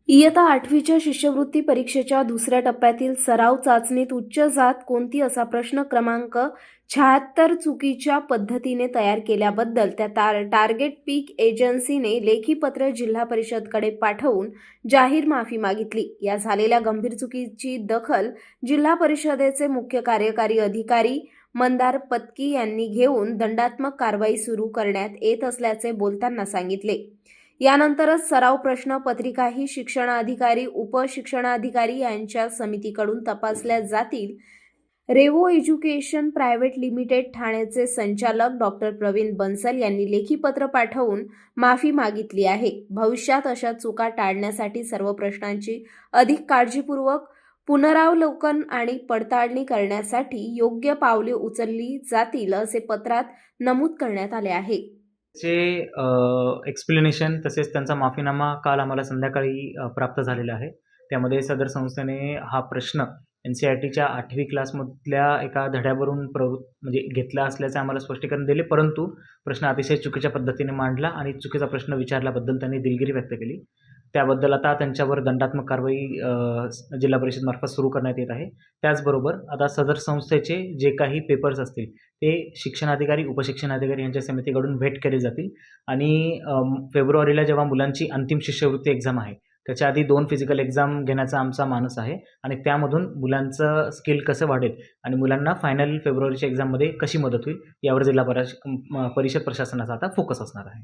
इयत्ता 8वीच्या शिष्यवृत्ती परीक्षेच्या दुसऱ्या टप्प्यातील सराव चाचणीत उच्च जात कोणती असा प्रश्न क्रमांक 76 चुकीच्या पद्धतीने तयार केल्याबद्दल त्या टार्गेट पीक एजन्सीने लेखी पत्र जिल्हा परिषदकडे पाठवून जाहीर माफी मागितली। या झालेल्या गंभीर चुकीची दखल जिल्हा परिषदेचे मुख्य कार्यकारी अधिकारी मंदार पत्की यांनी घेऊन दंडात्मक कारवाई सुरू करण्यात येत असल्याचे बोलताना सांगितले। यानंतरच सराव प्रश्न पत्रिकाही शिक्षणाधिकारी उपशिक्षणाधिकारी यांच्या समितीकडून तपासल्या जातील। रेवो एज्युकेशन प्रायव्हेट लिमिटेड ठाण्याचे संचालक डॉक्टर प्रवीण बन्सल यांनी लेखी पत्र पाठवून माफी मागितली आहे। भविष्यात अशा चुका टाळण्यासाठी सर्व प्रश्नांची अधिक काळजीपूर्वक पुनरावलोकन आणि पडताळणी करण्यासाठी योग्य पावले उचलली जातील असे पत्रात नमूद करण्यात आले आहे। चे एक्सप्लेनेशन तसेच त्यांचा माफीनामा काल आम्हाला संध्याकाळी प्राप्त झालेला आहे। त्यामध्ये सदर संस्थेने हा प्रश्न NCERTच्या 8वी क्लासमधल्या एका धड्यावरून म्हणजे घेतला असल्याचे आम्हाला स्पष्टीकरण दिले, परंतु प्रश्न अतिशय चुकीच्या पद्धतीने मांडला आणि चुकीचा प्रश्न विचारल्याबद्दल त्यांनी दिलगिरी व्यक्त केली। त्याबद्दल आता त्यांच्यावर दंडात्मक कारवाई जिल्हा परिषदमार्फत सुरू करण्यात येत आहे। त्याचबरोबर आता सदर संस्थेचे जे काही पेपर्स असतील ते शिक्षणाधिकारी उपशिक्षणाधिकारी यांच्या समितीकडून भेट केले जातील आणि फेब्रुवारीला जेव्हा मुलांची अंतिम शिष्यवृत्ती एक्झाम आहे त्याच्या आधी 2 फिजिकल एक्झाम घेण्याचा आमचा मानस आहे आणि त्यामधून मुलांचं स्किल कसं वाढेल आणि मुलांना फायनल फेब्रुवारीच्या एक्झाममध्ये कशी मदत होईल यावर जिल्हा परिषद प्रशासनाचा आता फोकस असणार आहे।